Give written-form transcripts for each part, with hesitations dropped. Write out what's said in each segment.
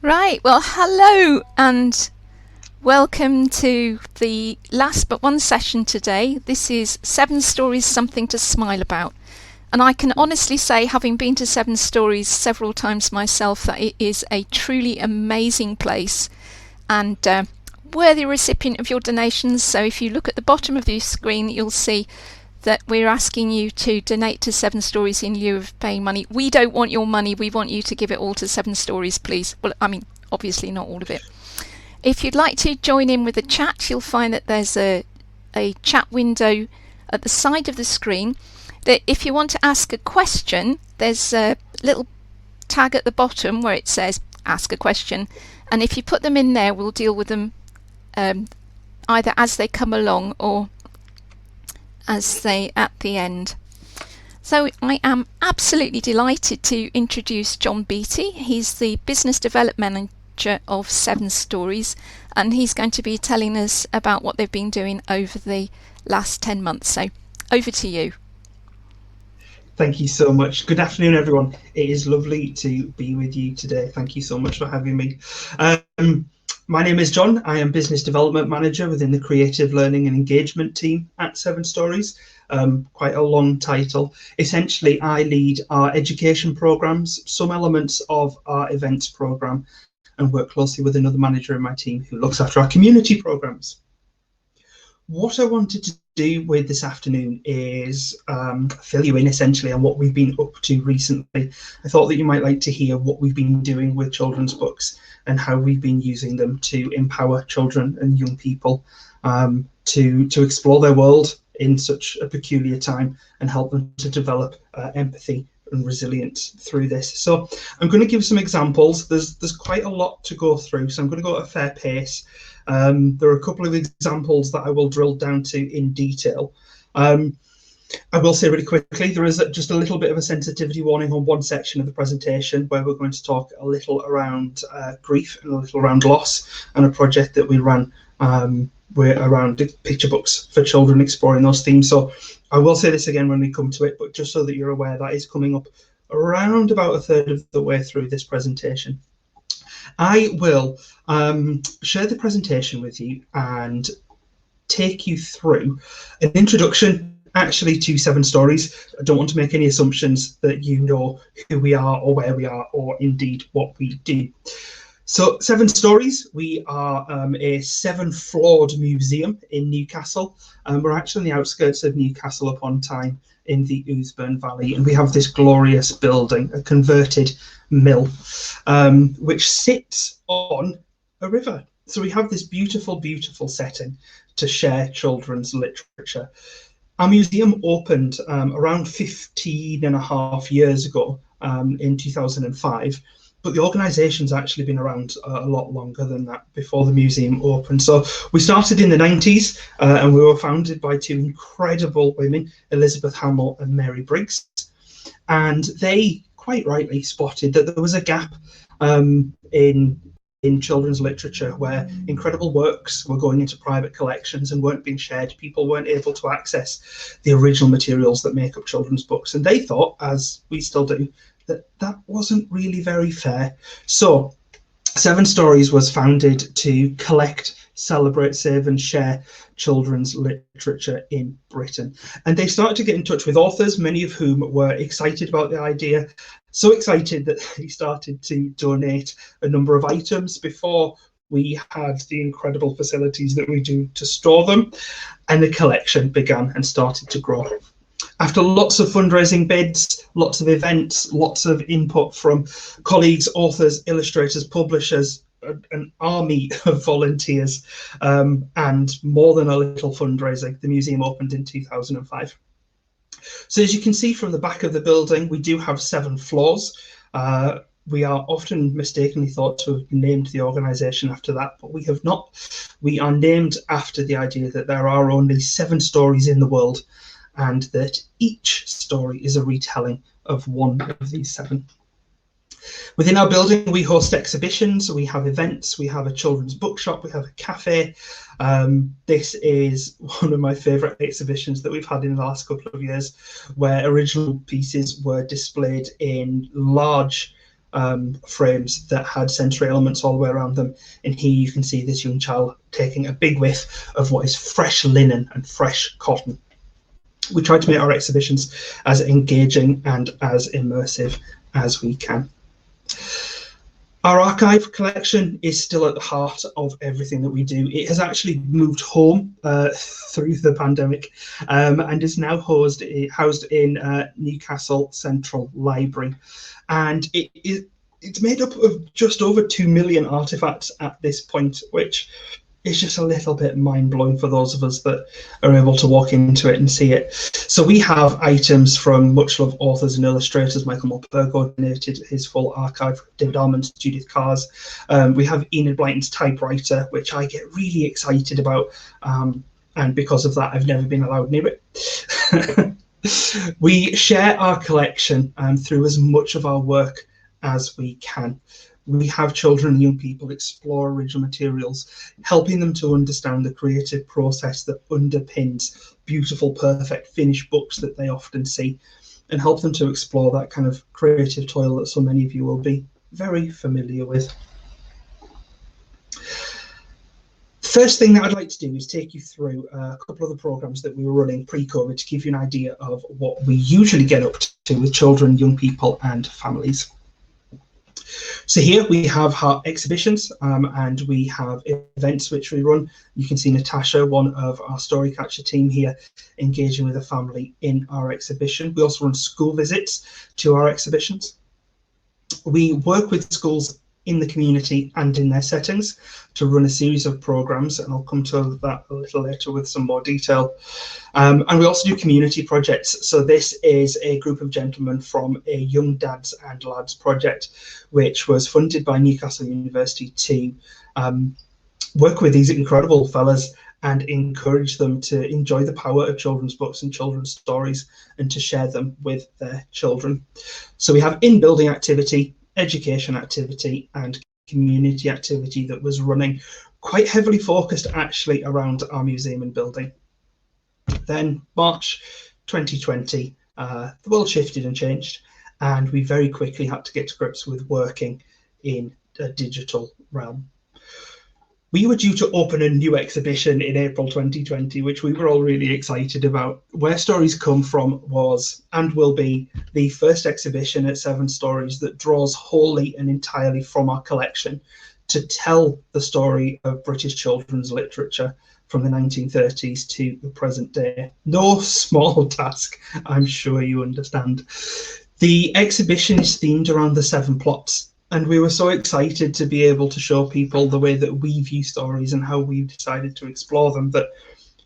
Right, well, hello and welcome to the last but one session today. This is 7 Stories Something to Smile About. And I can honestly say, having been to 7 Stories several times myself, that it is a truly amazing place and worthy recipient of your donations. So if you look at the bottom of the screen, you'll see that we're asking you to donate to 7 Stories in lieu of paying money. We don't want your money, we want you to give it all to 7 Stories, please. Well, I mean, obviously not all of it. If you'd like to join in with the chat, you'll find that there's a chat window at the side of the screen. That if you want to ask a question, there's a little tag at the bottom where it says ask a question, and if you put them in there, we'll deal with them either as they come along or as they at the end. So I am absolutely delighted to introduce John Beattie. He's the Business Development Manager of 7 Stories, and he's going to be telling us about what they've been doing over the last 10 months. So over to you. Thank you so much. Good afternoon, everyone. It is lovely to be with you today. Thank you so much for having me. My name is John. I am Business Development Manager within the Creative Learning and Engagement team at 7 Stories. Quite a long title. Essentially, I lead our education programs, some elements of our events program, and work closely with another manager in my team who looks after our community programs. What I wanted to do with this afternoon is fill you in essentially on what we've been up to recently. I thought that you might like to hear what we've been doing with children's books and how we've been using them to empower children and young people to explore their world in such a peculiar time and help them to develop empathy and resilience through this. So I'm going to give some examples. There's quite a lot to go through, so I'm going to go at a fair pace. There are a couple of examples that I will drill down to in detail. I will say really quickly, there is just a little bit of a sensitivity warning on one section of the presentation where we're going to talk a little around grief and a little around loss, and a project that we ran around picture books for children exploring those themes. So I will say this again when we come to it, but just so that you're aware, that is coming up around about a third of the way through this presentation. I will share the presentation with you and take you through an introduction actually to 7 Stories. I don't want to make any assumptions that you know who we are or where we are or indeed what we do. So 7 Stories, we are a 7-floored museum in Newcastle. We're actually on the outskirts of Newcastle upon Tyne in the Ouseburn Valley, and we have this glorious building, a converted mill, which sits on a river. So we have this beautiful, beautiful setting to share children's literature. Our museum opened around 15 and a half years ago in 2005. But the organisation's actually been around a lot longer than that before the museum opened. So we started in the 90s and we were founded by 2 incredible women, Elizabeth Hamill and Mary Briggs. And they quite rightly spotted that there was a gap in children's literature where incredible works were going into private collections and weren't being shared. People weren't able to access the original materials that make up children's books. And they thought, as we still do, that wasn't really very fair. So 7 Stories was founded to collect, celebrate, save and share children's literature in Britain. And they started to get in touch with authors, many of whom were excited about the idea, so excited that they started to donate a number of items before we had the incredible facilities that we do to store them, and the collection began and started to grow. After lots of fundraising bids, lots of events, lots of input from colleagues, authors, illustrators, publishers, an army of volunteers, and more than a little fundraising, the museum opened in 2005. So as you can see from the back of the building, we do have 7 floors. We are often mistakenly thought to have named the organisation after that, but we have not. We are named after the idea that there are only 7 stories in the world, and that each story is a retelling of one of these 7. Within our building, we host exhibitions, we have events, we have a children's bookshop, we have a cafe. This is one of my favourite exhibitions that we've had in the last couple of years, where original pieces were displayed in large frames that had sensory elements all the way around them. And here you can see this young child taking a big whiff of what is fresh linen and fresh cotton. We try to make our exhibitions as engaging and as immersive as we can. Our archive collection is still at the heart of everything that we do. It has actually moved home through the pandemic and is now housed in Newcastle Central Library. And it's made up of just over 2 million artifacts at this point, which is just a little bit mind-blowing for those of us that are able to walk into it and see it. So we have items from much-loved authors and illustrators. Michael Morpurgo donated his full archive, David Almond, Judith Cars. We have Enid Blyton's typewriter, which I get really excited about, and because of that, I've never been allowed near it. We share our collection through as much of our work as we can. We have children and young people explore original materials, helping them to understand the creative process that underpins beautiful, perfect, finished books that they often see, and help them to explore that kind of creative toil that so many of you will be very familiar with. First thing that I'd like to do is take you through a couple of the programs that we were running pre-COVID to give you an idea of what we usually get up to with children, young people and families. So here we have our exhibitions and we have events which we run. You can see Natasha, one of our Storycatcher team here, engaging with a family in our exhibition. We also run school visits to our exhibitions. We work with schools in the community and in their settings to run a series of programs, and I'll come to that a little later with some more detail. And we also do community projects. So this is a group of gentlemen from a Young Dads and Lads project, which was funded by Newcastle University to work with these incredible fellas and encourage them to enjoy the power of children's books and children's stories and to share them with their children. So we have in-building activity, education activity and community activity that was running quite heavily focused actually around our museum and building. Then March 2020, the world shifted and changed, and we very quickly had to get to grips with working in a digital realm. We were due to open a new exhibition in April 2020, which we were all really excited about. Where Stories Come From was and will be the first exhibition at Seven Stories that draws wholly and entirely from our collection to tell the story of British children's literature from the 1930s to the present day. No small task, I'm sure you understand. The exhibition is themed around the 7 plots. And we were so excited to be able to show people the way that we view stories and how we've decided to explore them, that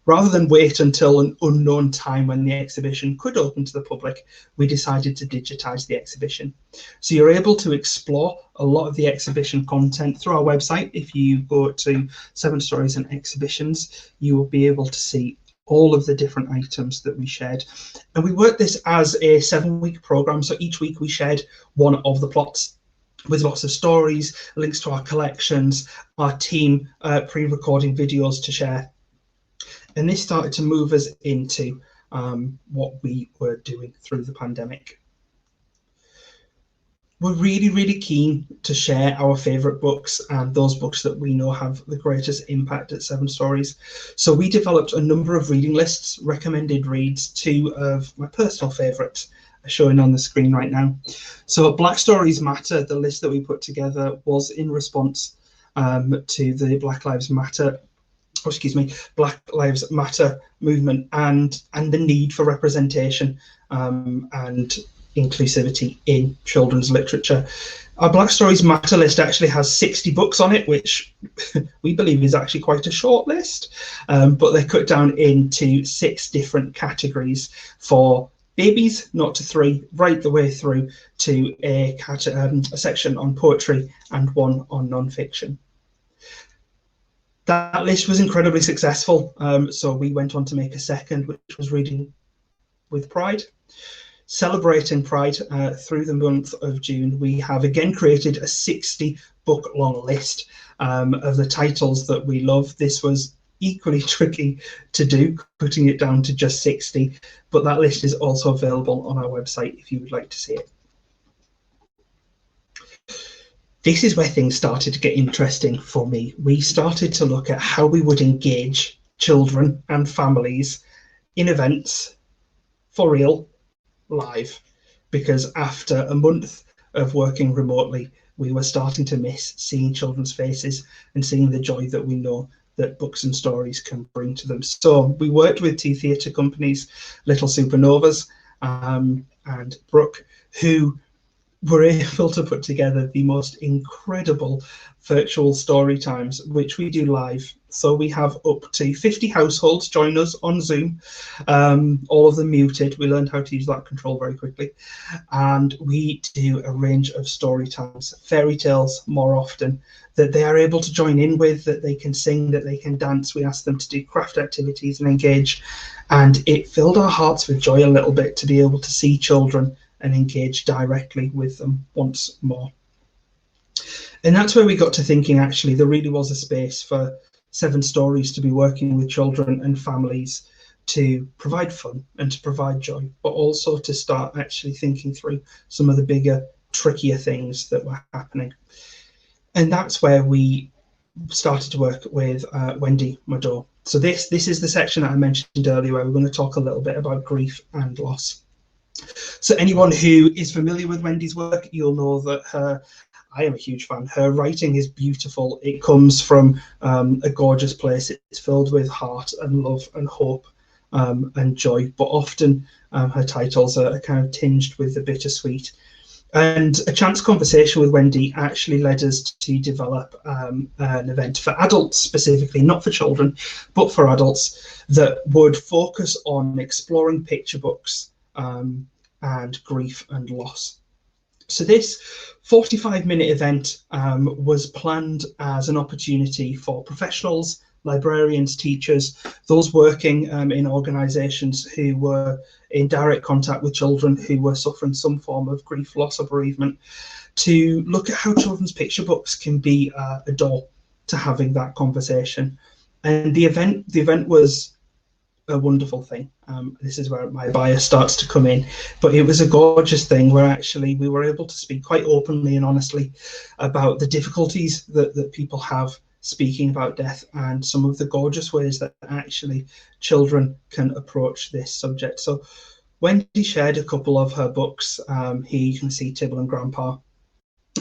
rather than wait until an unknown time when the exhibition could open to the public, we decided to digitize the exhibition. So you're able to explore a lot of the exhibition content through our website. If you go to 7 Stories and Exhibitions, you will be able to see all of the different items that we shared. And we worked this as a 7-week program. So each week we shared one of the plots with lots of stories, links to our collections, our team pre-recording videos to share. And this started to move us into what we were doing through the pandemic. We're really, really keen to share our favourite books and those books that we know have the greatest impact at 7 Stories. So we developed a number of reading lists, recommended reads, 2 of my personal favourites showing on the screen right now. So Black Stories Matter, the list that we put together, was in response to the Black Lives Matter movement and the need for representation and inclusivity in children's literature. Our Black Stories Matter list actually has 60 books on it, which we believe is actually quite a short list, but they're cut down into 6 different categories for babies 0 to 3, right the way through to a section on poetry and one on non-fiction. That list was incredibly successful, so we went on to make a second, which was Reading with Pride. Celebrating Pride through the month of June, we have again created a 60-book-long list of the titles that we love. This was equally tricky to do, putting it down to just 60, but that list is also available on our website if you would like to see it. this is where things started to get interesting for me. We started to look at how we would engage children and families in events for real, live, because after a month of working remotely, we were starting to miss seeing children's faces and seeing the joy that we know that books and stories can bring to them. So we worked with two theatre companies, Little Supernovas and Brook, who were able to put together the most incredible virtual story times, which we do live. So we have up to 50 households join us on Zoom, all of them muted. We learned how to use that control very quickly. And we do a range of story times, fairy tales more often, that they are able to join in with, that they can sing, that they can dance. We ask them to do craft activities and engage. And it filled our hearts with joy a little bit to be able to see children and engage directly with them once more. And that's where we got to thinking, actually, there really was a space for Seven Stories to be working with children and families to provide fun and to provide joy, but also to start actually thinking through some of the bigger, trickier things that were happening. And that's where we started to work with Wendy Mado. So this is the section that I mentioned earlier, where we're going to talk a little bit about grief and loss. So anyone who is familiar with Wendy's work, you'll know that I am a huge fan. Her writing is beautiful. It comes from a gorgeous place. It's filled with heart and love and hope and joy, but often her titles are kind of tinged with the bittersweet. And a chance conversation with Wendy actually led us to develop an event for adults specifically, not for children, but for adults, that would focus on exploring picture books and grief and loss. So this 45-minute event was planned as an opportunity for professionals, librarians, teachers, those working in organisations who were in direct contact with children who were suffering some form of grief, loss or bereavement, to look at how children's picture books can be a door to having that conversation. And the event was a wonderful thing. This is where my bias starts to come in, but it was a gorgeous thing where actually we were able to speak quite openly and honestly about the difficulties that people have speaking about death and some of the gorgeous ways that actually children can approach this subject. So Wendy shared a couple of her books. Here you can see Tibble and Grandpa,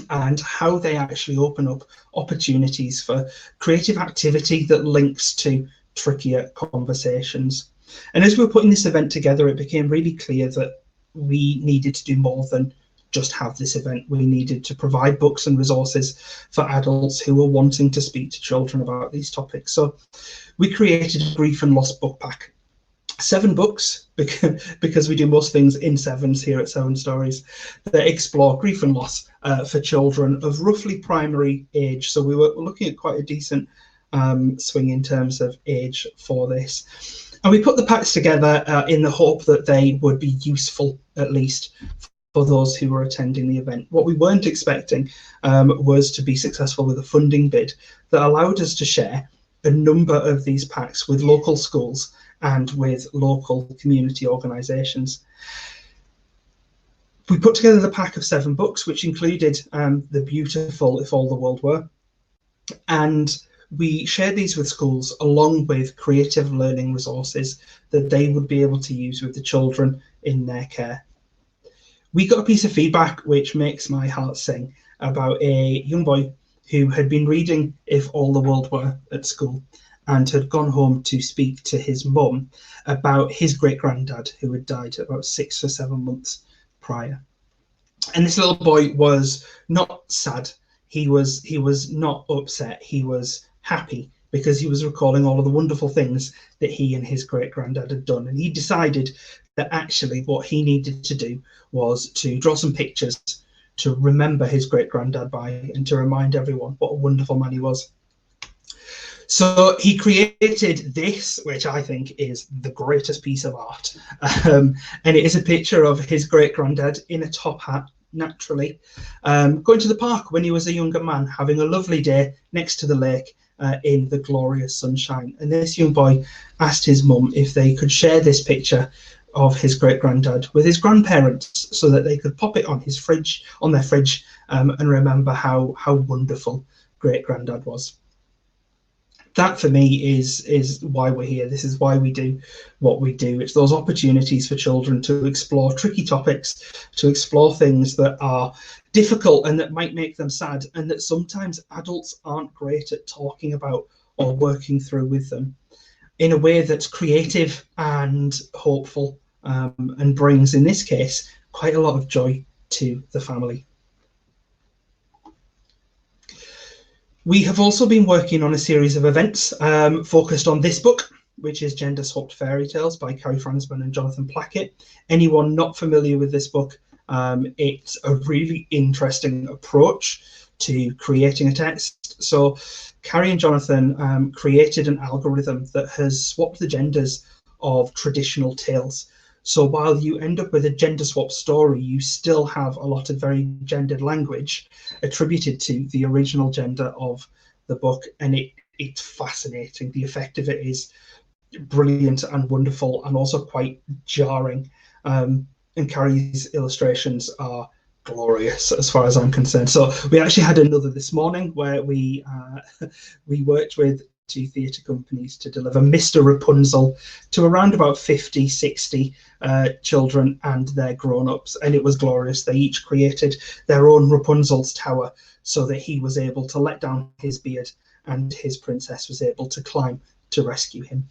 and how they actually open up opportunities for creative activity that links to trickier conversations. And as we were putting this event together, it became really clear that we needed to do more than just have this event. We needed to provide books and resources for adults who were wanting to speak to children about these topics. So we created a grief and loss book pack. 7 books, because we do most things in sevens here at Seven Stories, that explore grief and loss for children of roughly primary age. So we were looking at quite a decent swing in terms of age for this. And we put the packs together in the hope that they would be useful, at least, for those who were attending the event. What we weren't expecting was to be successful with a funding bid that allowed us to share a number of these packs with local schools and with local community organisations. We put together the pack of 7 books, which included the beautiful If All the World Were, and we shared these with schools along with creative learning resources that they would be able to use with the children in their care. We got a piece of feedback which makes my heart sing about a young boy who had been reading If All the World Were at school and had gone home to speak to his mum about his great-granddad who had died about 6 or 7 months prior. And this little boy was not sad. He was not upset. He was happy because he was recalling all of the wonderful things that he and his great-granddad had done. And he decided that actually what he needed to do was to draw some pictures to remember his great-granddad by and to remind everyone what a wonderful man he was. So he created this, which I think is the greatest piece of art. And it is a picture of his great-granddad in a top hat, naturally, going to the park when he was a younger man, having a lovely day next to the lake in the glorious sunshine. And this young boy asked his mum if they could share this picture of his great-granddad with his grandparents so that they could pop it on his fridge, on their fridge, and remember how wonderful great-granddad was. That for me is why we're here. This is why we do what we do. It's those opportunities for children to explore tricky topics, to explore things that are difficult and that might make them sad, and that sometimes adults aren't great at talking about or working through with them, in a way that's creative and hopeful, and brings, in this case, quite a lot of joy to the family. We have also been working on a series of events focused on this book, which is Gender Swapped Fairy Tales by Carrie Fransman and Jonathan Plackett. Anyone not familiar with this book, it's a really interesting approach to creating a text. So Carrie and Jonathan created an algorithm that has swapped the genders of traditional tales. So while you end up with a gender swap story, you still have a lot of very gendered language attributed to the original gender of the book, and it's fascinating. The effect of it is brilliant and wonderful, and also quite jarring. And Carrie's illustrations are glorious as far as I'm concerned. So we actually had another this morning where we worked with 2 theatre companies to deliver Mr. Rapunzel to around about 50, 60 children and their grown-ups, and it was glorious. They each created their own Rapunzel's tower so that he was able to let down his beard and his princess was able to climb to rescue him.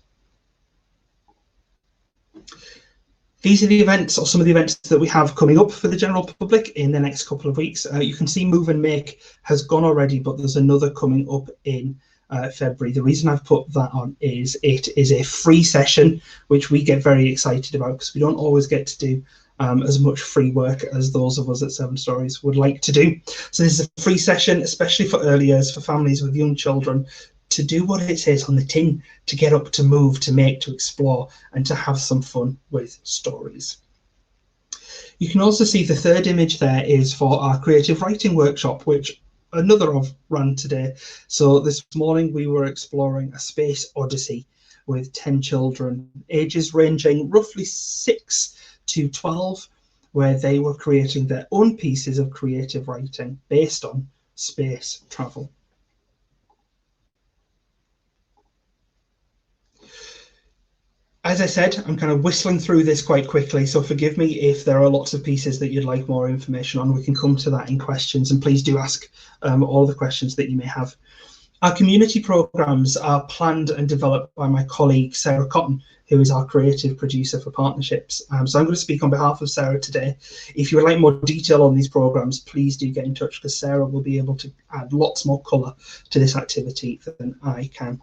These are the events, or some of the events that we have coming up for the general public in the next couple of weeks. You can see Move and Make has gone already, but there's another coming up in February. The reason I've put that on is it is a free session, which we get very excited about because we don't always get to do as much free work as those of us at 7 Stories would like to do. So this is a free session, especially for early years, for families with young children, to do what it says on the tin, to get up, to move, to make, to explore, and to have some fun with stories. You can also see the third image there is for our creative writing workshop, which another of ran today. So this morning we were exploring a space odyssey with 10 children, ages ranging roughly 6 to 12, where they were creating their own pieces of creative writing based on space travel. As I said, I'm kind of whistling through this quite quickly, so forgive me if there are lots of pieces that you'd like more information on. We can come to that in questions, and please do ask all the questions that you may have. Our community programmes are planned and developed by my colleague Sarah Cotton, who is our creative producer for partnerships. So I'm going to speak on behalf of Sarah today. If you would like more detail on these programmes, please do get in touch, because Sarah will be able to add lots more colour to this activity than I can.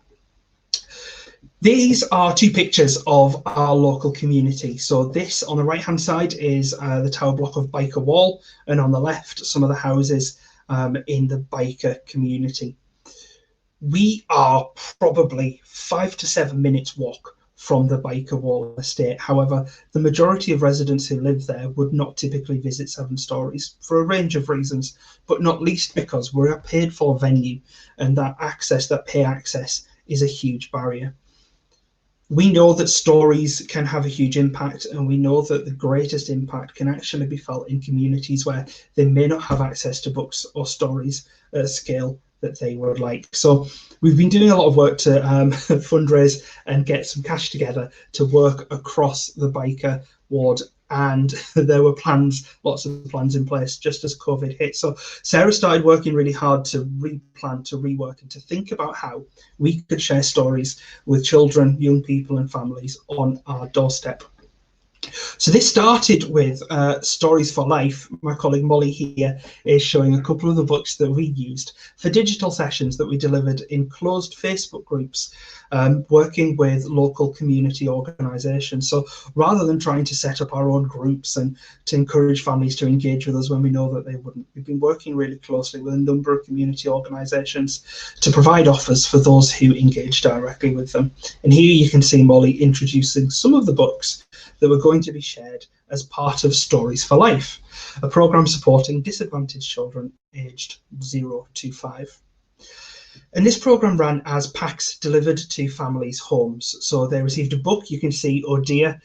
These are 2 pictures of our local community. So this on the right hand side is the tower block of Byker Wall, and on the left some of the houses in the Byker community. We are probably 5 to 7 minutes walk from the Byker Wall estate. However, the majority of residents who live there would not typically visit 7 Stories for a range of reasons, but not least because we're a paid for venue, and that access, that pay access, is a huge barrier. We know that stories can have a huge impact, and we know that the greatest impact can actually be felt in communities where they may not have access to books or stories at a scale that they would like. So we've been doing a lot of work to fundraise and get some cash together to work across the Byker ward, and there were plans, lots of plans in place just as COVID hit. So Sarah started working really hard to replan, to rework, and to think about how we could share stories with children, young people and families on our doorstep. So this started with Stories for Life. My colleague Molly here is showing a couple of the books that we used for digital sessions that we delivered in closed Facebook groups, working with local community organisations. So rather than trying to set up our own groups and to encourage families to engage with us when we know that they wouldn't, we've been working really closely with a number of community organisations to provide offers for those who engage directly with them. And here you can see Molly introducing some of the books that were going to be shared as part of Stories for Life, a programme supporting disadvantaged children aged 0 to 5. And this programme ran as packs delivered to families' homes. So they received a book. You can see Oh Dear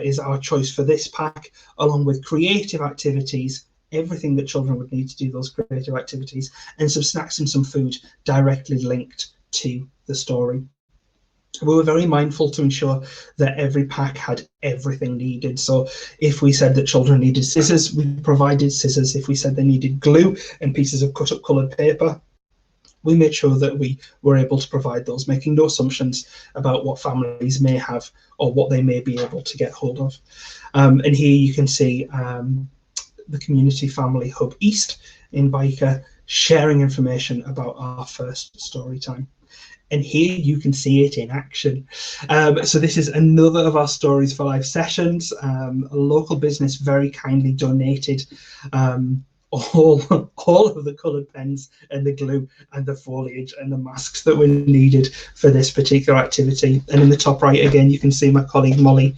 is our choice for this pack, along with creative activities, everything that children would need to do those creative activities, and some snacks and some food directly linked to the story. We were very mindful to ensure that every pack had everything needed. So if we said that children needed scissors, we provided scissors. If we said they needed glue and pieces of cut up coloured paper, we made sure that we were able to provide those, making no assumptions about what families may have or what they may be able to get hold of. And here you can see the Community Family Hub East in Byker sharing information about our first story time. And here you can see it in action. So this is another of our Stories for Life sessions. A local business very kindly donated all of the coloured pens and the glue and the foliage and the masks that were needed for this particular activity. And in the top right again, you can see my colleague Molly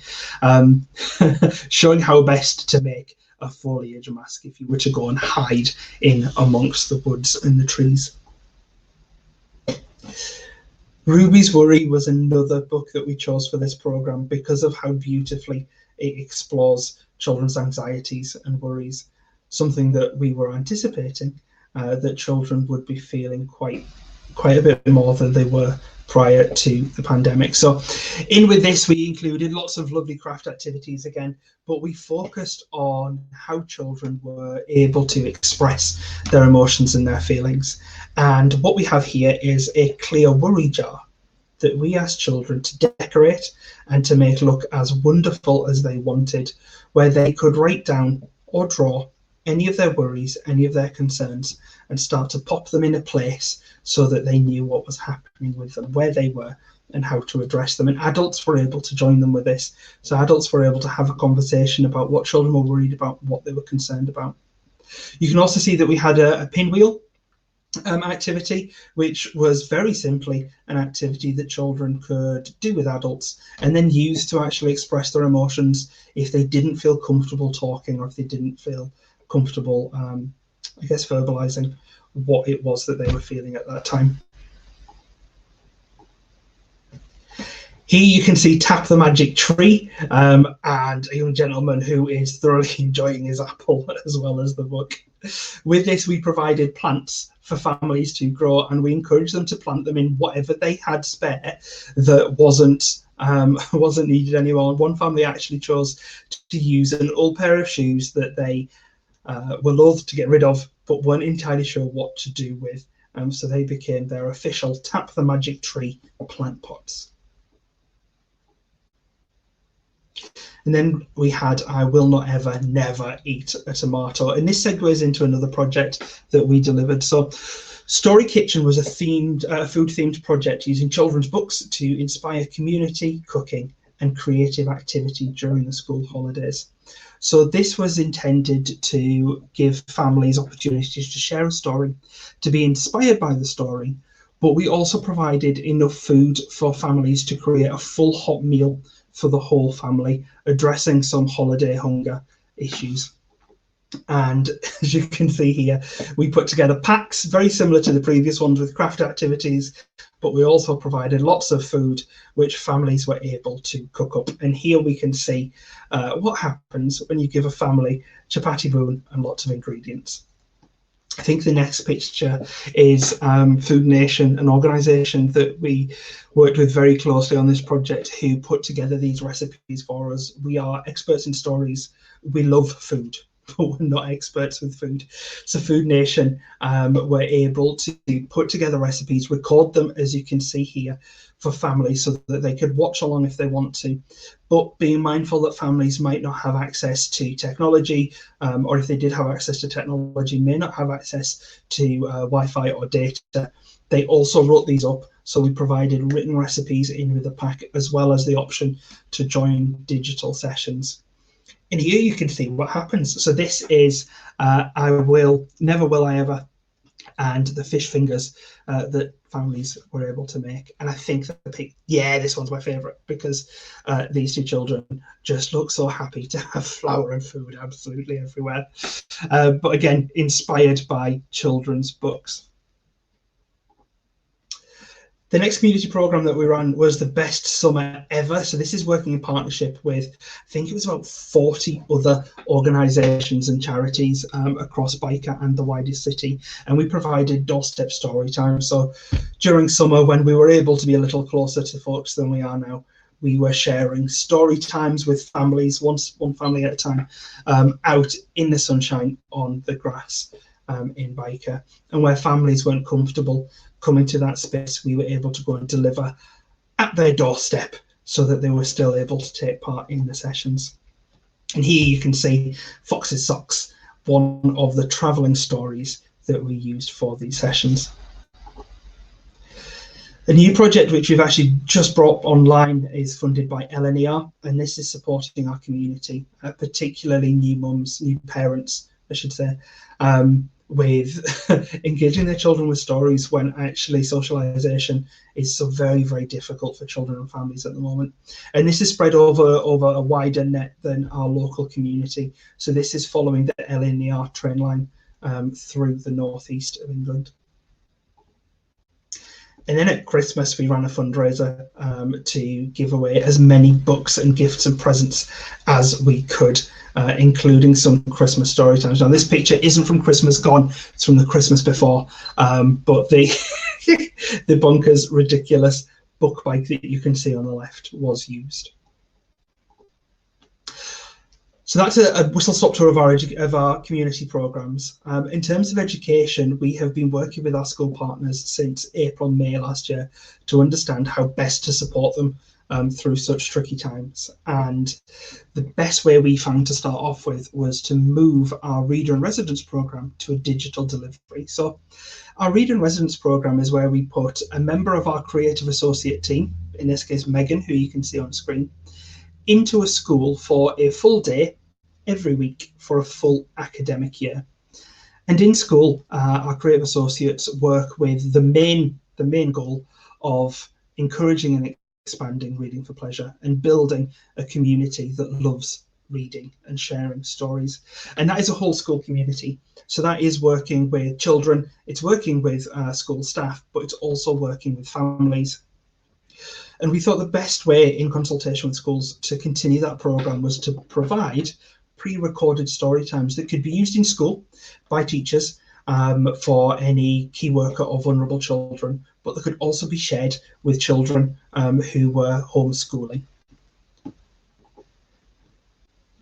showing how best to make a foliage mask if you were to go and hide in amongst the woods and the trees. Ruby's Worry was another book that we chose for this programme because of how beautifully it explores children's anxieties and worries, something that we were anticipating that children would be feeling quite a bit more than they were prior to the pandemic. So in with this, we included lots of lovely craft activities again, but we focused on how children were able to express their emotions and their feelings. And what we have here is a clear worry jar that we asked children to decorate and to make look as wonderful as they wanted, where they could write down or draw any of their worries, any of their concerns, and start to pop them in a place so that they knew what was happening with them, where they were, and how to address them. And adults were able to join them with this. So adults were able to have a conversation about what children were worried about, what they were concerned about. You can also see that we had a pinwheel activity, which was very simply an activity that children could do with adults and then use to actually express their emotions if they didn't feel comfortable talking or if they didn't feel comfortable, I guess, verbalizing what it was that they were feeling at that time. Here you can see Tap the Magic Tree and a young gentleman who is thoroughly enjoying his apple as well as the book. With this, we provided plants for families to grow, and we encouraged them to plant them in whatever they had spare that wasn't needed anymore. One family actually chose to use an old pair of shoes that they were loath to get rid of, but weren't entirely sure what to do with. So they became their official Tap the Magic Tree plant pots. And then we had I Will Not Ever Never Eat a Tomato. And this segues into another project that we delivered. So Story Kitchen was a food-themed project using children's books to inspire community, cooking and creative activity during the school holidays. So this was intended to give families opportunities to share a story, to be inspired by the story, but we also provided enough food for families to create a full hot meal for the whole family, addressing some holiday hunger issues. And as you can see here, we put together packs very similar to the previous ones with craft activities, but we also provided lots of food which families were able to cook up. And here we can see what happens when you give a family chapati boon and lots of ingredients. I think the next picture is Food Nation, an organisation that we worked with very closely on this project, who put together these recipes for us. We are experts in stories. We love food, but we're not experts with food. So Food Nation were able to put together recipes, record them, as you can see here, for families so that they could watch along if they want to, but being mindful that families might not have access to technology, or if they did have access to technology, may not have access to Wi-Fi or data. They also wrote these up, so we provided written recipes in with the pack, as well as the option to join digital sessions. And here you can see what happens. So this is I Will, Never Will I Ever, and the fish fingers that families were able to make. And I think that this one's my favourite, because these two children just look so happy to have flour and food absolutely everywhere. But again, inspired by children's books. The next community program that we ran was the best summer ever. So this is working in partnership with, I think it was about 40 other organisations and charities across Byker and the wider city. And we provided doorstep story time. So during summer, when we were able to be a little closer to folks than we are now, we were sharing story times with families, one family at a time, out in the sunshine on the grass in Byker. And where families weren't comfortable coming to that space, we were able to go and deliver at their doorstep so that they were still able to take part in the sessions. And here you can see Fox's Socks, one of the travelling stories that we used for these sessions. A new project which we've actually just brought online is funded by LNER, and this is supporting our community, particularly new mums, new parents, I should say, with engaging their children with stories when actually socialisation is so very, very difficult for children and families at the moment. And this is spread over a wider net than our local community. So this is following the LNER train line through the northeast of England. And then at Christmas, we ran a fundraiser to give away as many books and gifts and presents as we could, including some Christmas story times. Now, this picture isn't from Christmas Gone, it's from the Christmas before, but the the bonkers, ridiculous book bike that you can see on the left was used. So that's a whistle-stop tour of our community programs. In terms of education, we have been working with our school partners since April, May last year to understand how best to support them through such tricky times. And the best way we found to start off with was to move our Reader in Residence program to a digital delivery. So our Reader in Residence program is where we put a member of our creative associate team, in this case Megan, who you can see on screen, into a school for a full day every week for a full academic year. And in school, our creative associates work with the main goal of encouraging and expanding reading for pleasure and building a community that loves reading and sharing stories. And that is a whole school community. So that is working with children, it's working with school staff, but it's also working with families. And we thought the best way in consultation with schools to continue that program was to provide pre-recorded story times that could be used in school by teachers for any key worker or vulnerable children, but that could also be shared with children who were homeschooling.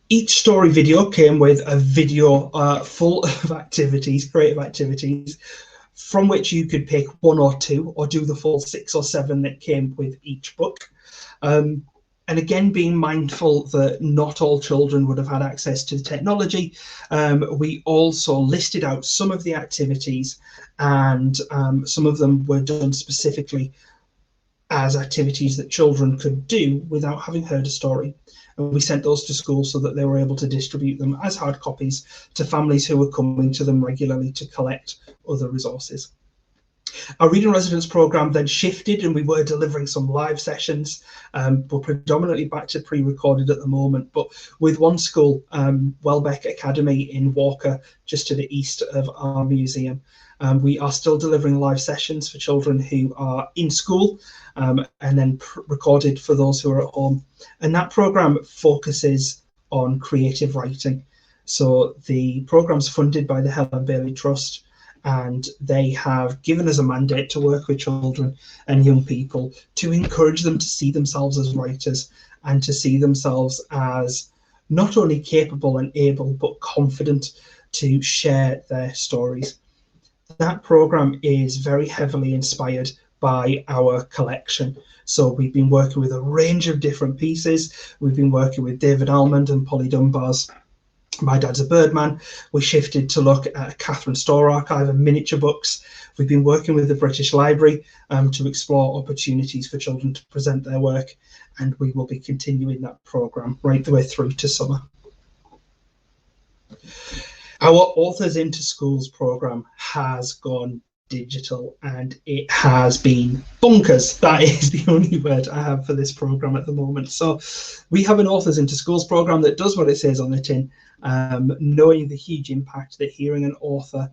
Each story video came with a video full of activities, creative activities, from which you could pick one or two or do the full 6 or 7 that came with each book. And again, being mindful that not all children would have had access to the technology, we also listed out some of the activities, and some of them were done specifically as activities that children could do without having heard a story. And we sent those to school so that they were able to distribute them as hard copies to families who were coming to them regularly to collect other resources. Our Reader in Residence program then shifted, and we were delivering some live sessions, but predominantly back to pre-recorded at the moment. But with one school, Welbeck Academy in Walker, just to the east of our museum, we are still delivering live sessions for children who are in school, and then recorded for those who are at home. And that program focuses on creative writing. So the program's funded by the Helen Bailey Trust, and they have given us a mandate to work with children and young people to encourage them to see themselves as writers and to see themselves as not only capable and able, but confident to share their stories. That program is very heavily inspired by our collection. So we've been working with a range of different pieces. We've been working with David Almond and Polly Dunbar's My Dad's a Birdman. We shifted to look at a Catherine Storr archive and miniature books. We've been working with the British Library to explore opportunities for children to present their work, and we will be continuing that programme right the way through to summer. Our Authors into Schools programme has gone digital, and it has been bonkers. That is the only word I have for this programme at the moment. So we have an Authors into Schools programme that does what it says on the tin, knowing the huge impact that hearing an author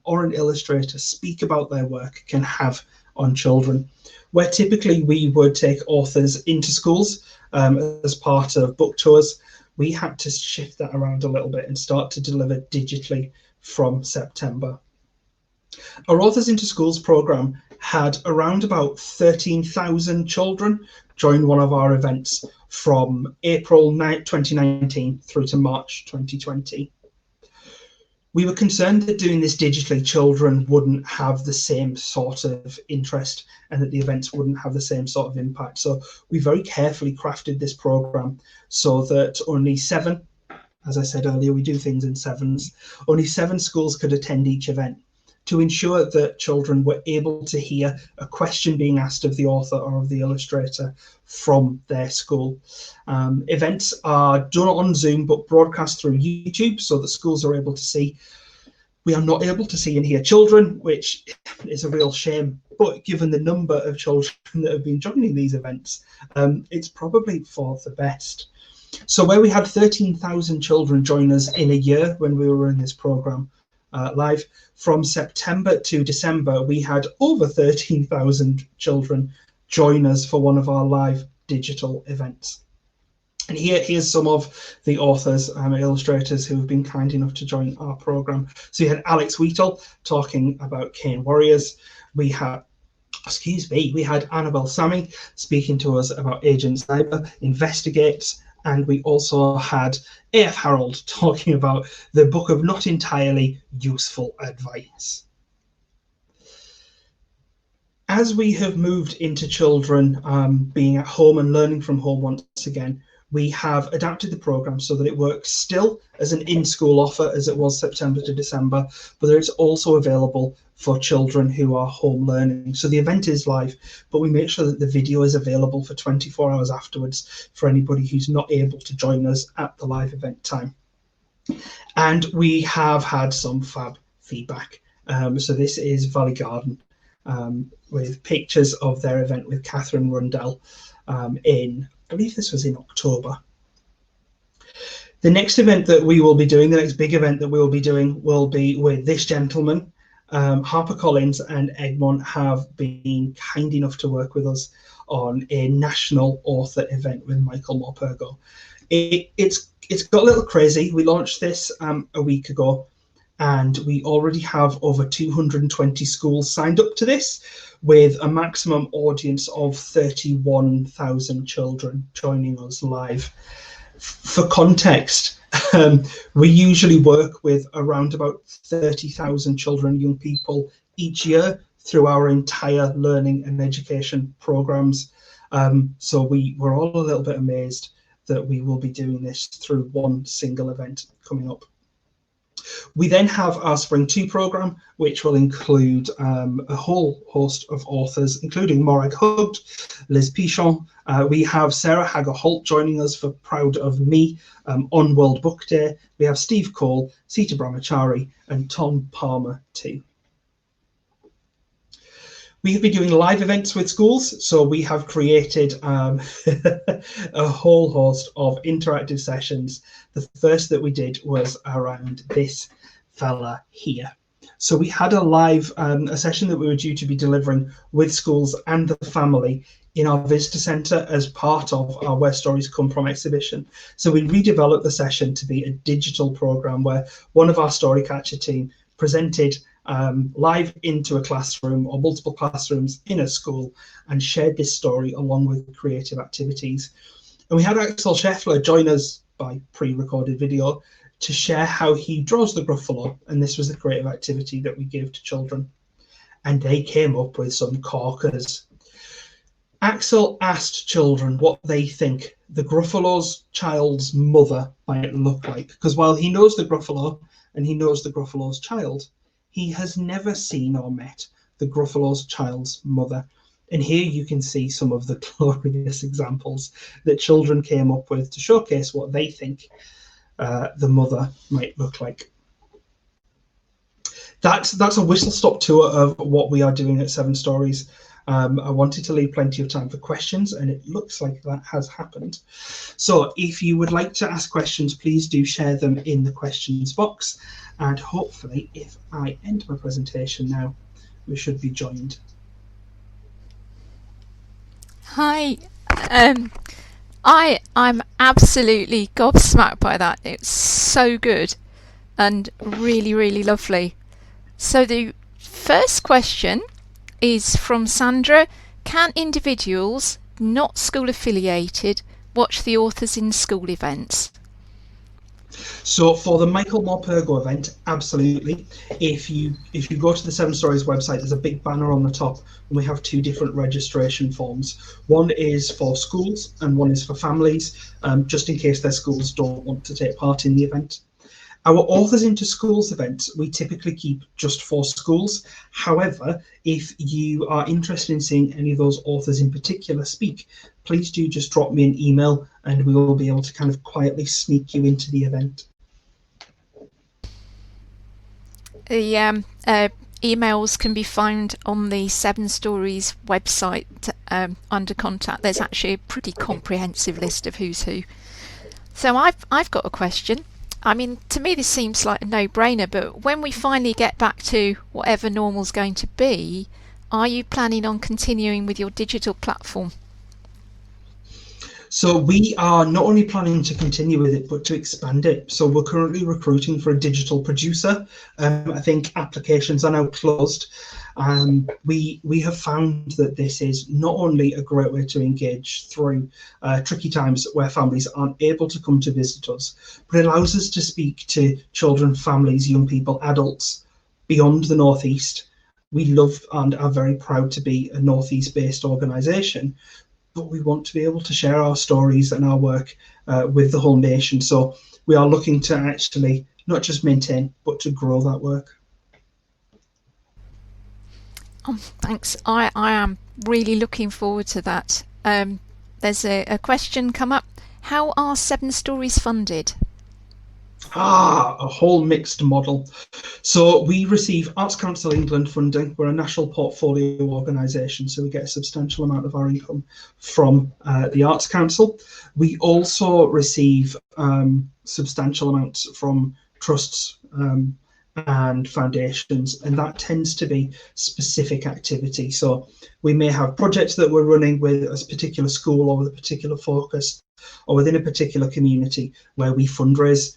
or an illustrator speak about their work can have on children, where typically we would take authors into schools as part of book tours. We had to shift that around a little bit and start to deliver digitally from September. Our Authors into Schools programme had around about 13,000 children join one of our events from April 2019 through to March 2020. We were concerned that doing this digitally, children wouldn't have the same sort of interest and that the events wouldn't have the same sort of impact. So we very carefully crafted this programme so that only 7, as I said earlier, we do things in 7s, only 7 schools could attend each event, to ensure that children were able to hear a question being asked of the author or of the illustrator from their school. Events are done on Zoom but broadcast through YouTube so that schools are able to see. We are not able to see and hear children, which is a real shame, but given the number of children that have been joining these events, it's probably for the best. So where we had 13,000 children join us in a year when we were in this programme, live, from September to December, we had over 13,000 children join us for one of our live digital events. And here's some of the authors and illustrators who have been kind enough to join our programme. So you had Alex Wheatle talking about Cane Warriors. We had Annabelle Sammy speaking to us about Agent Cyber Investigates. And we also had A.F. Harold talking about the book of not entirely useful advice. As we have moved into children being at home and learning from home once again, we have adapted the programme so that it works still as an in-school offer as it was September to December, but it's also available for children who are home learning. So the event is live, but we make sure that the video is available for 24 hours afterwards for anybody who's not able to join us at the live event time. And we have had some fab feedback. So this is Valley Garden with pictures of their event with Catherine Rundell I believe this was in October. The next event that we will be doing, the next big event that we will be doing, will be with this gentleman. HarperCollins and Egmont have been kind enough to work with us on a national author event with Michael Morpurgo. It's got a little crazy. We launched this a week ago, and we already have over 220 schools signed up to this, with a maximum audience of 31,000 children joining us live. For context, we usually work with around about 30,000 children, young people each year through our entire learning and education programs. So we're all a little bit amazed that we will be doing this through one single event coming up. We then have our Spring 2 programme, which will include a whole host of authors, including Morag Hugged, Liz Pichon. We have Sarah Hager-Holt joining us for Proud of Me on World Book Day. We have Steve Cole, Sita Brahmachari, and Tom Palmer too. We have been doing live events with schools, so we have created a whole host of interactive sessions. The first that we did was around this fella here. So we had a live a session that we were due to be delivering with schools and the family in our visitor centre as part of our Where Stories Come From exhibition. So we redeveloped the session to be a digital programme where one of our Storycatcher team presented live into a classroom or multiple classrooms in a school and shared this story along with creative activities. And we had Axel Scheffler join us by pre-recorded video to share how he draws the Gruffalo, and this was the creative activity that we gave to children. And they came up with some corkers. Axel asked children what they think the Gruffalo's child's mother might look like, because while he knows the Gruffalo and he knows the Gruffalo's child, he has never seen or met the Gruffalo's child's mother. And here you can see some of the glorious examples that children came up with to showcase what they think the mother might look like. That's a whistle-stop tour of what we are doing at Seven Stories. I wanted to leave plenty of time for questions, and it looks like that has happened. So if you would like to ask questions, please do share them in the questions box. And hopefully, if I end my presentation now, we should be joined Hi. Um, I'm absolutely gobsmacked by that. It's so good and really, really lovely. So the first question is from Sandra. Can individuals not school affiliated watch the authors in school events? So for the Michael Morpurgo event, absolutely. If you go to the Seven Stories website, there's a big banner on the top, and we have two different registration forms. One is for schools, and one is for families, just in case their schools don't want to take part in the event. Our Authors into Schools events, we typically keep just for schools. However, if you are interested in seeing any of those authors in particular speak, please do just drop me an email and we will be able to kind of quietly sneak you into the event. The emails can be found on the Seven Stories website under contact. There's actually a pretty comprehensive list of who's who. So I've got a question. I mean, to me this seems like a no-brainer, but when we finally get back to whatever normal's going to be, are you planning on continuing with your digital platform? So we are not only planning to continue with it, but to expand it. So we're currently recruiting for a digital producer. I think applications are now closed. We have found that this is not only a great way to engage through tricky times where families aren't able to come to visit us, but it allows us to speak to children, families, young people, adults beyond the Northeast. We love and are very proud to be a Northeast based organisation, but we want to be able to share our stories and our work with the whole nation. So we are looking to actually not just maintain, but to grow that work. Thanks. I am really looking forward to that. There's a question come up. How are Seven Stories funded? A whole mixed model. So we receive Arts Council England funding. We're a national portfolio organisation, so we get a substantial amount of our income from the Arts Council. We also receive substantial amounts from trusts and foundations, and that tends to be specific activity. So we may have projects that we're running with a particular school or with a particular focus or within a particular community where we fundraise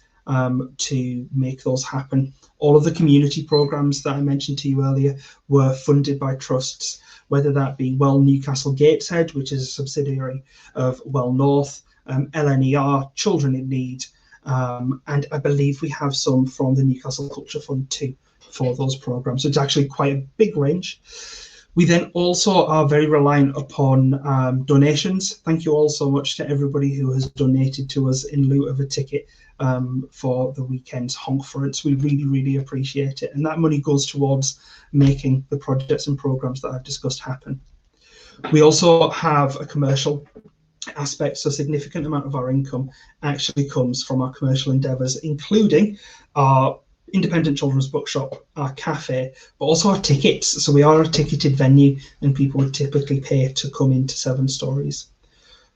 to make those happen. All of the community programs that I mentioned to you earlier were funded by trusts, whether that be Well Newcastle Gateshead, which is a subsidiary of Well North, LNER, Children in Need, and I believe we have some from the Newcastle Culture Fund too for those programs. So it's actually quite a big range. We then also are very reliant upon donations. Thank you all so much to everybody who has donated to us in lieu of a ticket for the weekend's Honkforance. We really, really appreciate it. And that money goes towards making the projects and programs that I've discussed happen. We also have a commercial aspect, so a significant amount of our income actually comes from our commercial endeavours, including our independent children's bookshop, our cafe, but also our tickets. So we are a ticketed venue and people would typically pay to come into Seven Stories.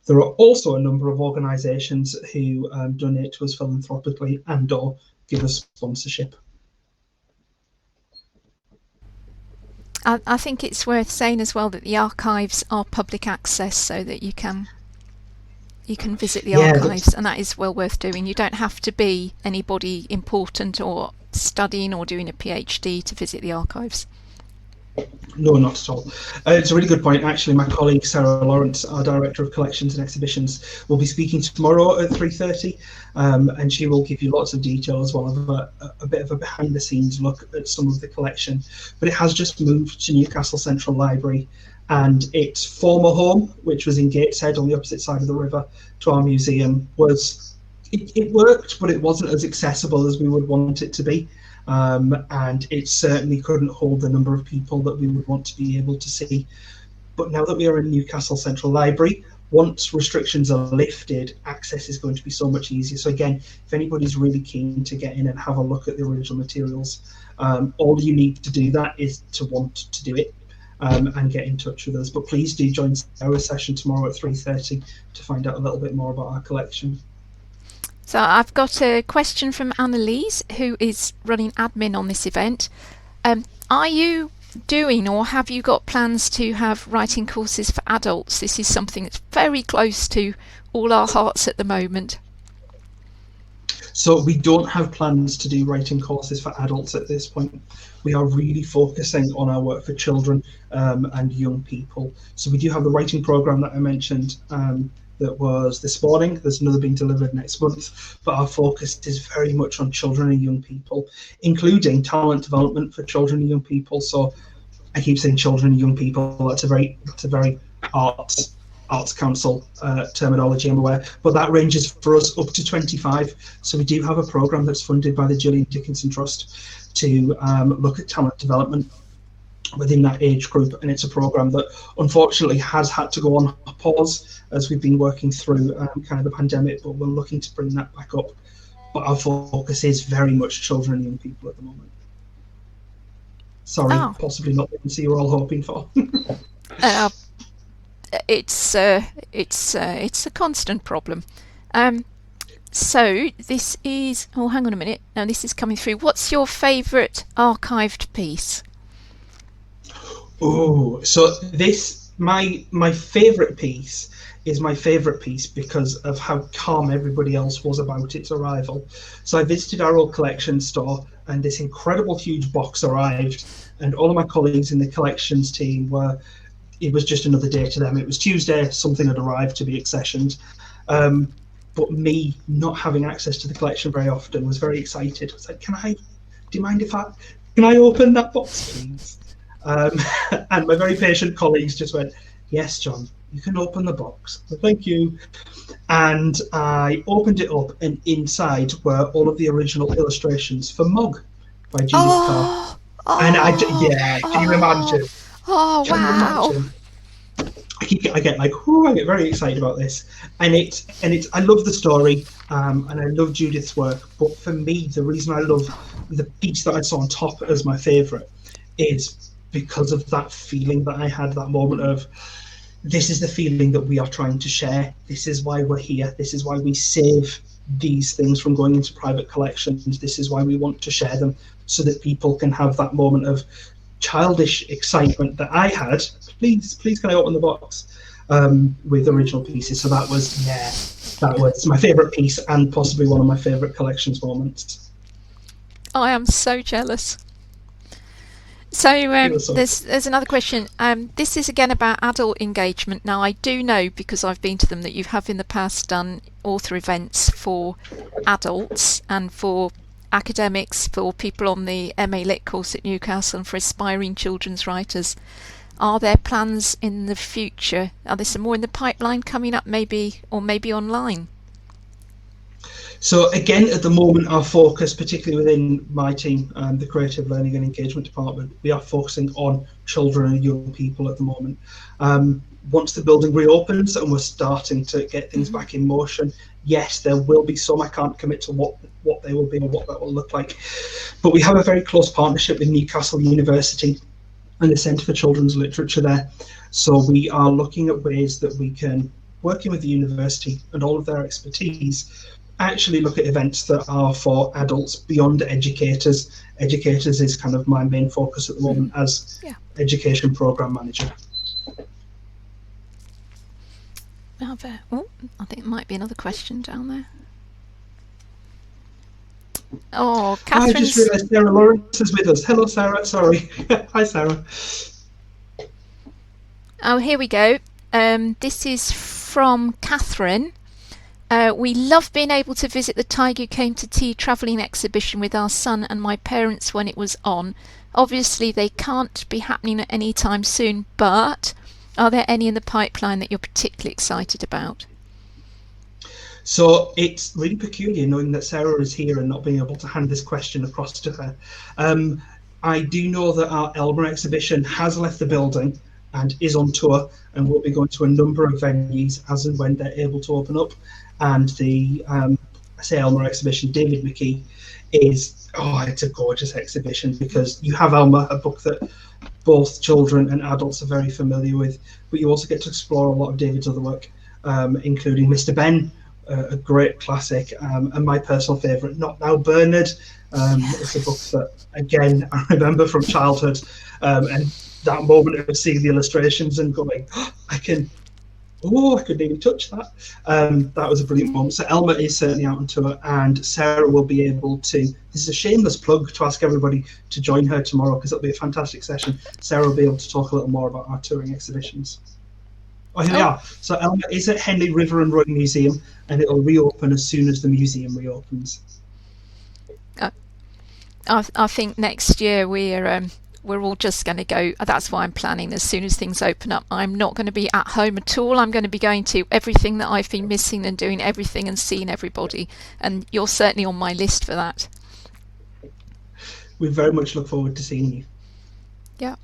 There are also a number of organisations who donate to us philanthropically and or give us sponsorship. I think it's worth saying as well that the archives are public access, so that you can visit the archives, and that is well worth doing. You don't have to be anybody important or studying or doing a PhD to visit the archives. No, not at all. It's a really good point. Actually, my colleague Sarah Lawrence, our Director of Collections and Exhibitions, will be speaking tomorrow at 3:30, and she will give you lots of detail as well of a bit of a behind-the-scenes look at some of the collection. But it has just moved to Newcastle Central Library, and its former home, which was in Gateshead on the opposite side of the river to our museum, it worked, but it wasn't as accessible as we would want it to be. And it certainly couldn't hold the number of people that we would want to be able to see. But now that we are in Newcastle Central Library, once restrictions are lifted, access is going to be so much easier. So again, if anybody's really keen to get in and have a look at the original materials, all you need to do that is to want to do it and get in touch with us. But please do join our session tomorrow at 3:30 to find out a little bit more about our collection. So I've got a question from Annalise, who is running admin on this event. Are you doing, or have you got plans to have writing courses for adults? This is something that's very close to all our hearts at the moment. So we don't have plans to do writing courses for adults at this point. We are really focusing on our work for children and young people. So we do have the writing program that I mentioned that was this morning. There's another being delivered next month, but our focus is very much on children and young people, including talent development for children and young people. So I keep saying children and young people. That's a very Arts Council terminology, I'm aware, but that ranges for us up to 25. So we do have a programme that's funded by the Gillian Dickinson Trust to look at talent development within that age group, and it's a programme that unfortunately has had to go on pause as we've been working through kind of the pandemic, but we're looking to bring that back up. But our focus is very much children and young people at the moment. Sorry, possibly not the answer you were all hoping for. It's a constant problem. So this is, oh, hang on a minute. Now this is coming through. What's your favourite archived piece? Oh, so this, my favourite piece is my favourite piece because of how calm everybody else was about its arrival. So I visited our old collection store, and this incredible huge box arrived, and all of my colleagues in the collections team were, it was just another day to them. It was Tuesday, something had arrived to be accessioned. But me not having access to the collection very often was very excited. I was like, do you mind if can I open that box, please? And my very patient colleagues just went, yes, John, you can open the box. So thank you. And I opened it up, and inside were all of the original illustrations for Mog by Judith Carr. And can you imagine? Oh, wow. I get like, I get very excited about this, and it's I love the story, and I love Judith's work. But for me, the reason I love the piece that I saw on top as my favourite is because of that feeling that I had, that moment of, this is the feeling that we are trying to share. This is why we're here. This is why we save these things from going into private collections. This is why we want to share them, so that people can have that moment of childish excitement that I had. Please can I open the box with original pieces? So that was my favourite piece, and possibly one of my favourite collections moments. I am so jealous. So there's another question. This is again about adult engagement. Now I do know, because I've been to them, that you have in the past done author events for adults and for academics, for people on the MA Lit course at Newcastle, and for aspiring children's writers. Are there plans in the future? Are there some more in the pipeline coming up, maybe online? So again, at the moment, our focus, particularly within my team, the Creative Learning and Engagement Department, we are focusing on children and young people at the moment. Once the building reopens and we're starting to get things back in motion, yes, there will be some. I can't commit to what they will be or what that will look like. But we have a very close partnership with Newcastle University and the Centre for Children's Literature there. So we are looking at ways that we can, working with the university and all of their expertise, actually look at events that are for adults beyond educators. Educators is kind of my main focus at the moment as education programme manager. I think there might be another question down there. Oh, Catherine's... I just realised Sarah Lawrence is with us. Hello, Sarah. Sorry. Hi, Sarah. Oh, here we go. This is from Catherine. We love being able to visit the Tiger Who Came to Tea travelling exhibition with our son and my parents when it was on. Obviously, they can't be happening at any time soon, but are there any in the pipeline that you're particularly excited about? So it's really peculiar knowing that Sarah is here and not being able to hand this question across to her. I do know that our Elmer exhibition has left the building and is on tour, and will be going to a number of venues as and when they're able to open up. And the Elmer exhibition, David McKee, is, it's a gorgeous exhibition, because you have Elmer, a book that both children and adults are very familiar with, but you also get to explore a lot of David's other work, including Mr. Ben, a great classic, and my personal favourite, Not Now Bernard. It's a book that, again, I remember from childhood, and that moment of seeing the illustrations and going, oh, I couldn't even touch that. That was a brilliant moment. So Elma is certainly out on tour, and Sarah will be able to, this is a shameless plug to ask everybody to join her tomorrow, because it'll be a fantastic session. Sarah will be able to talk a little more about our touring exhibitions. Oh, here we are. So Elma is at Henley River and Roy Museum, and it'll reopen as soon as the museum reopens. I think next year we're all just going to go. That's why I'm planning as soon as things open up. I'm not going to be at home at all. I'm going to be going to everything that I've been missing and doing everything and seeing everybody. And you're certainly on my list for that. We very much look forward to seeing you. Yeah.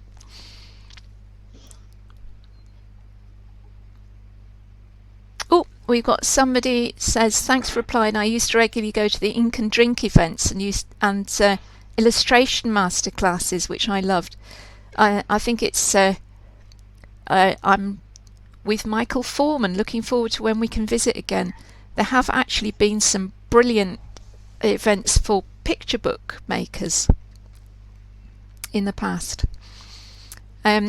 Oh, we've got somebody says, thanks for replying. I used to regularly go to the Ink and Drink events and illustration masterclasses, which I loved. I think it's I'm with Michael Foreman, looking forward to when we can visit again. There have actually been some brilliant events for picture book makers in the past. Are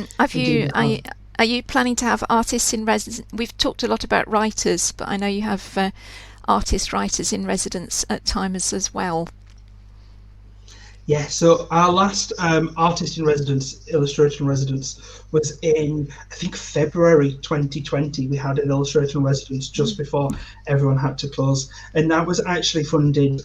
you planning to have artists in residence? We've talked a lot about writers, but I know you have writers in residence at times as well. Yeah, so our last artist in residence, illustrator in residence, was in, I think, February 2020. We had an illustrator in residence just before everyone had to close. And that was actually funded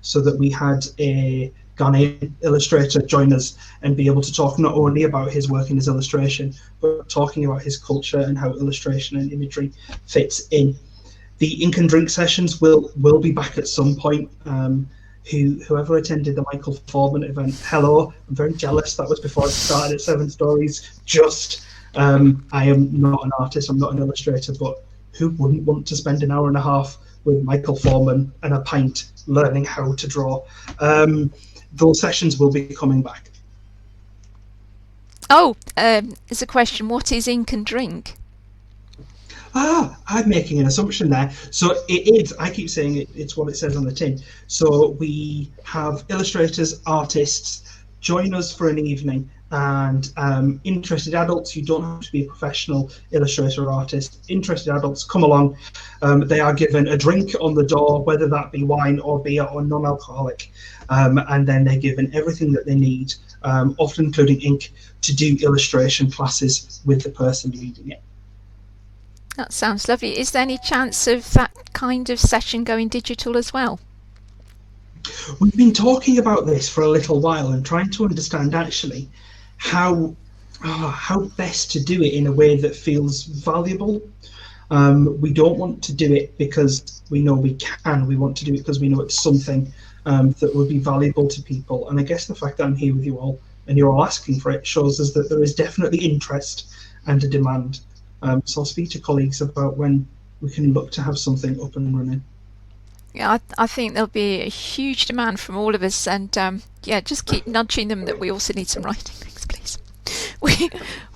so that we had a Ghanaian illustrator join us and be able to talk not only about his work in his illustration, but talking about his culture and how illustration and imagery fits in. The Ink and Drink sessions will be back at some point. Whoever attended the Michael Foreman event, hello, I'm very jealous. That was before I started at Seven Stories. I am not an artist, I'm not an illustrator, but who wouldn't want to spend an hour and a half with Michael Foreman and a pint learning how to draw? Those sessions will be coming back. Oh, there's a question. What is Ink and Drink? I'm making an assumption there. So it is, I keep saying it's what it says on the tin. So we have illustrators, artists join us for an evening, and interested adults, you don't have to be a professional illustrator or artist, interested adults come along. They are given a drink on the door, whether that be wine or beer or non-alcoholic, and then they're given everything that they need, often including ink, to do illustration classes with the person leading it. That sounds lovely. Is there any chance of that kind of session going digital as well? We've been talking about this for a little while and trying to understand actually how best to do it in a way that feels valuable. We don't want to do it because we know we can. We want to do it because we know it's something that would be valuable to people. And I guess the fact that I'm here with you all and you're all asking for it shows us that there is definitely interest and a demand. So I'll speak to colleagues about when we can look to have something up and running. Yeah, I think there'll be a huge demand from all of us, and just keep nudging them that we also need some writing things, please.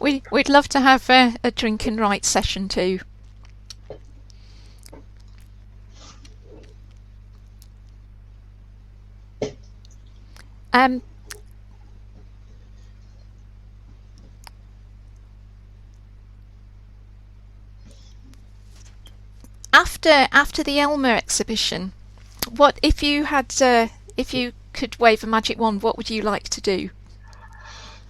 We'd love to have a drink and write session too. After the Elma exhibition, what if you could wave a magic wand, what would you like to do?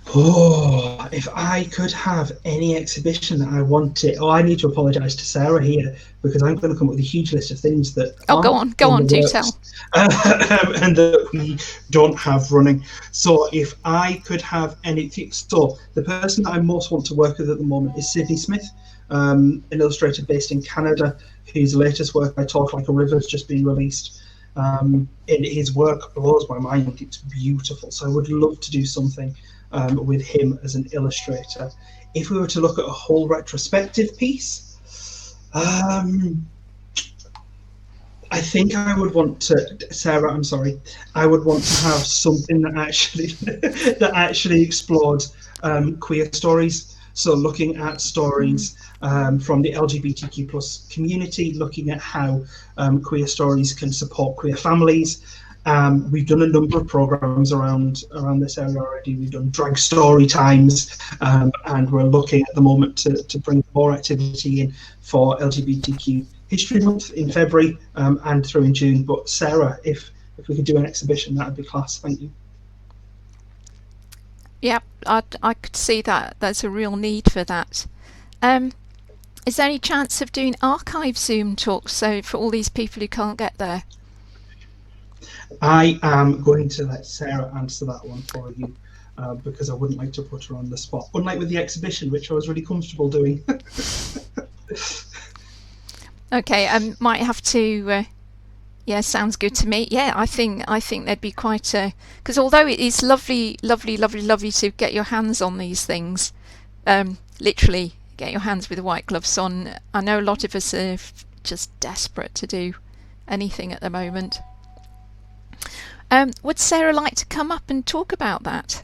Oh, if I could have any exhibition that I wanted. I need to apologise to Sarah here because I'm going to come up with a huge list of things that go on, do tell. And that we don't have running. So if I could have anything, so the person that I most want to work with at the moment is Sydney Smith, an illustrator based in Canada, whose latest work, I Talk Like a River, has just been released. And his work blows my mind. It's beautiful. So I would love to do something with him as an illustrator. If we were to look at a whole retrospective piece, I think I would want to, Sarah, I'm sorry, I would want to have something that actually explored queer stories. So looking at stories from the LGBTQ plus community, looking at how queer stories can support queer families. We've done a number of programs around this area already. We've done drag story times, and we're looking at the moment to bring more activity in for LGBTQ History Month in February and through in June. But Sarah, if we could do an exhibition, that would be class. Thank you. Yeah, I could see that. There's a real need for that. Is there any chance of doing archive Zoom talks, so for all these people who can't get there? I am going to let Sarah answer that one for you, because I wouldn't like to put her on the spot. Unlike with the exhibition, which I was really comfortable doing. Okay, might have to. Yeah, sounds good to me. Yeah, I think there'd be quite a, because although it is lovely to get your hands on these things, literally get your hands with the white gloves on. I know a lot of us are just desperate to do anything at the moment. Would Sarah like to come up and talk about that?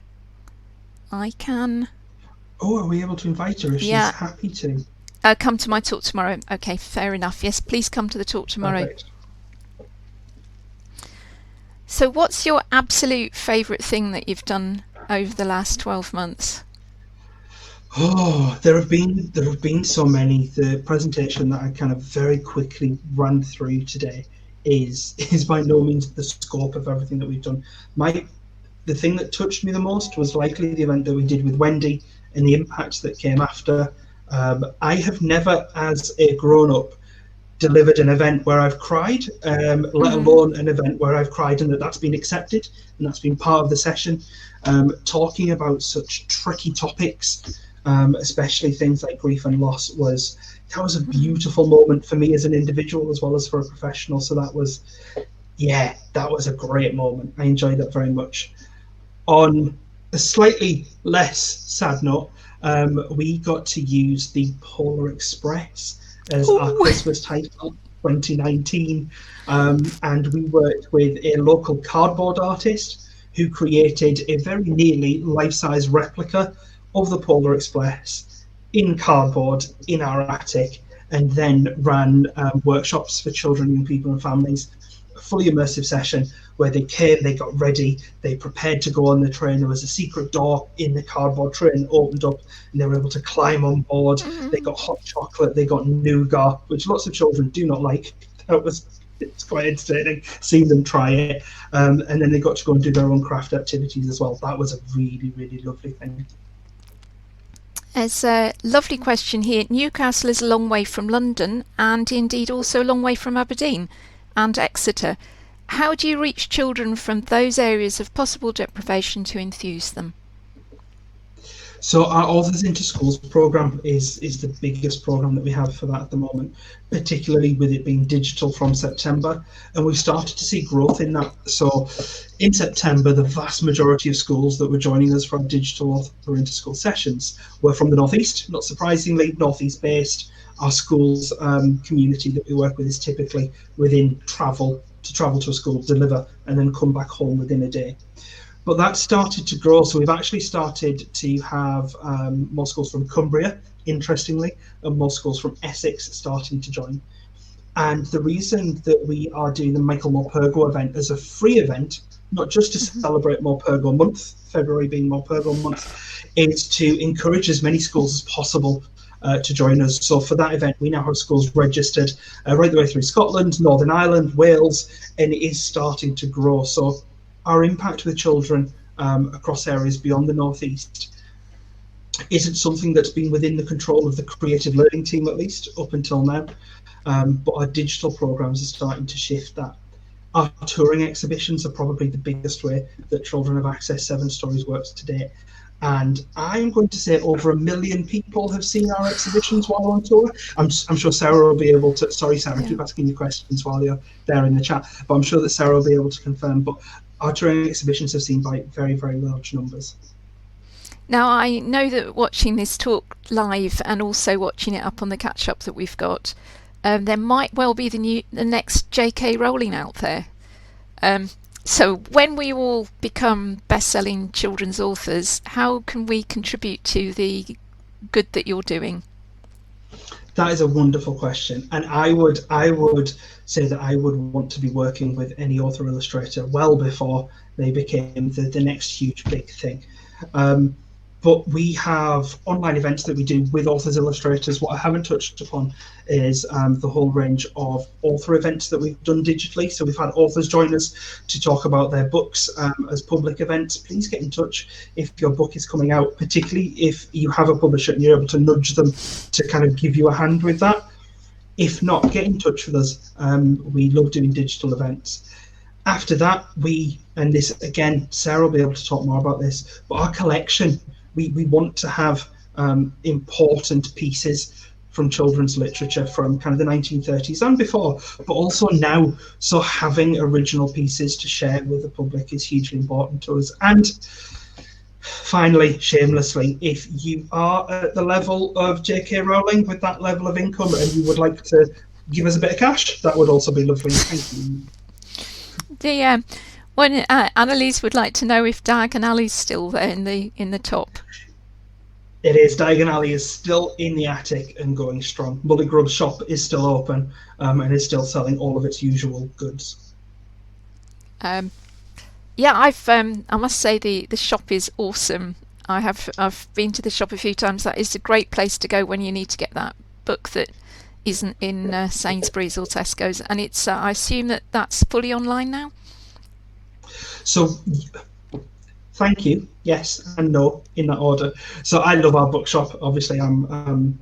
I can. Oh, are we able to invite her if she's happy to? Come to my talk tomorrow. Okay, fair enough. Yes, please come to the talk tomorrow. Perfect. So what's your absolute favourite thing that you've done over the last 12 months? Oh, there have been so many. The presentation that I kind of very quickly ran through today is by no means the scope of everything that we've done. The thing that touched me the most was likely the event that we did with Wendy and the impact that came after. I have never, as a grown-up, delivered an event where I've cried, let alone an event where I've cried and that's been accepted and that's been part of the session. Talking about such tricky topics, especially things like grief and loss, that was a beautiful moment for me as an individual as well as for a professional. So that was a great moment. I enjoyed that very much. On a slightly less sad note, we got to use the Polar Express as our Christmas title 2019, and we worked with a local cardboard artist who created a very nearly life-size replica of the Polar Express in cardboard in our attic, and then ran workshops for children, young people and families, a fully immersive session where they came, they got ready, they prepared to go on the train. There was a secret door in the cardboard train, opened up, and they were able to climb on board. They got hot chocolate, they got nougat, which lots of children do not like. It's quite entertaining seeing them try it. And then they got to go and do their own craft activities as well. That was a really, really lovely thing. There's a lovely question here. Newcastle is a long way from London and indeed also a long way from Aberdeen and Exeter. How do you reach children from those areas of possible deprivation to enthuse them? So our Authors into Schools programme is the biggest programme that we have for that at the moment, particularly with it being digital from September. And we've started to see growth in that. So in September, the vast majority of schools that were joining us from digital Author into School sessions were from the North East, not surprisingly, North East based. Our schools community that we work with is typically within travel to a school, deliver, and then come back home within a day. But that started to grow, so we've actually started to have more schools from Cumbria, interestingly, and more schools from Essex starting to join. And the reason that we are doing the Michael Morpurgo event as a free event, not just to celebrate Morpurgo month, February being Morpurgo month, is to encourage as many schools as possible to join us. So for that event, we now have schools registered right the way through Scotland, Northern Ireland, Wales, and it is starting to grow. So our impact with children across areas beyond the North East isn't something that's been within the control of the creative learning team, at least up until now. But our digital programs are starting to shift that. Our touring exhibitions are probably the biggest way that children have accessed Seven Stories works to date. And I'm going to say over 1 million people have seen our exhibitions while on tour. I'm sure Sarah will be able to, sorry Sarah, I keep asking you questions while you're there in the chat, but I'm sure that Sarah will be able to confirm. But our touring exhibitions have seen by very, very large numbers. Now, I know that watching this talk live and also watching it up on the catch-up that we've got, there might well be the next J.K. Rowling out there. So when we all become best-selling children's authors, how can we contribute to the good that you're doing? That is a wonderful question, and I would say that I would want to be working with any author illustrator well before they became the next huge big thing. Um, but we have online events that we do with authors illustrators. What I haven't touched upon is the whole range of author events that we've done digitally. So we've had authors join us to talk about their books as public events. Please get in touch if your book is coming out, particularly if you have a publisher and you're able to nudge them to kind of give you a hand with that. If not, get in touch with us. We love doing digital events. After that, and this again, Sarah will be able to talk more about this, but our collection, we want to have important pieces from children's literature from kind of the 1930s and before, but also now. So having original pieces to share with the public is hugely important to us. And finally, shamelessly, if you are at the level of J.K. Rowling with that level of income and you would like to give us a bit of cash, that would also be lovely. Thank you. Annalise would like to know if Diagon Alley's still there in the top. It is. Diagon Alley is still in the attic and going strong. Mully Grub's shop is still open and is still selling all of its usual goods. Yeah, I must say the shop is awesome. I've been to the shop a few times. That is a great place to go when you need to get that book that isn't in Sainsbury's or Tesco's, and it's I assume that's fully online now. So, thank you. Yes and no in that order. So I love our bookshop. Obviously, I'm I'm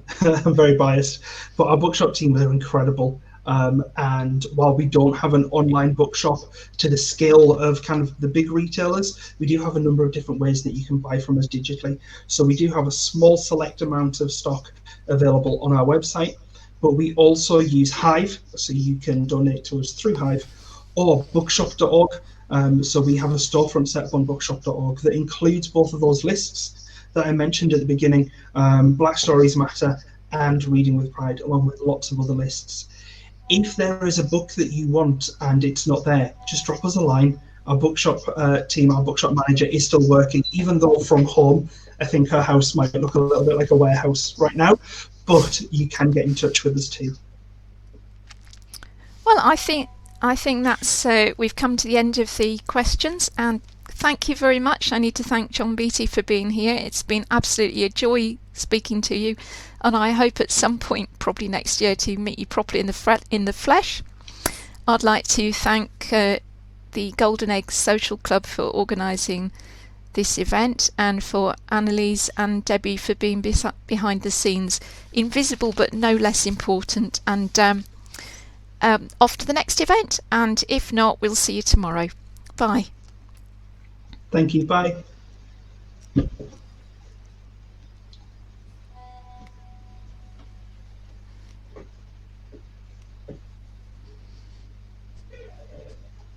very biased, but our bookshop team are incredible. And while we don't have an online bookshop to the scale of kind of the big retailers, we do have a number of different ways that you can buy from us digitally. So we do have a small select amount of stock available on our website, but we also use Hive, so you can donate to us through Hive or bookshop.org. So we have a storefront set up on bookshop.org that includes both of those lists that I mentioned at the beginning, Black Stories Matter and Reading with Pride, along with lots of other lists. If there is a book that you want and it's not there, just drop us a line. Our bookshop team, our bookshop manager is still working, even though from home, I think her house might look a little bit like a warehouse right now, but you can get in touch with us too. Well, I think that's we've come to the end of the questions, and thank you very much. I need to thank John Beattie for being here. It's been absolutely a joy speaking to you, and I hope at some point, probably next year, to meet you properly in the flesh. I'd like to thank the Golden Egg Social Club for organising this event, and for Annalise and Debbie for being behind the scenes, invisible but no less important, and off to the next event, and if not, we'll see you tomorrow. Bye. Thank you. Bye.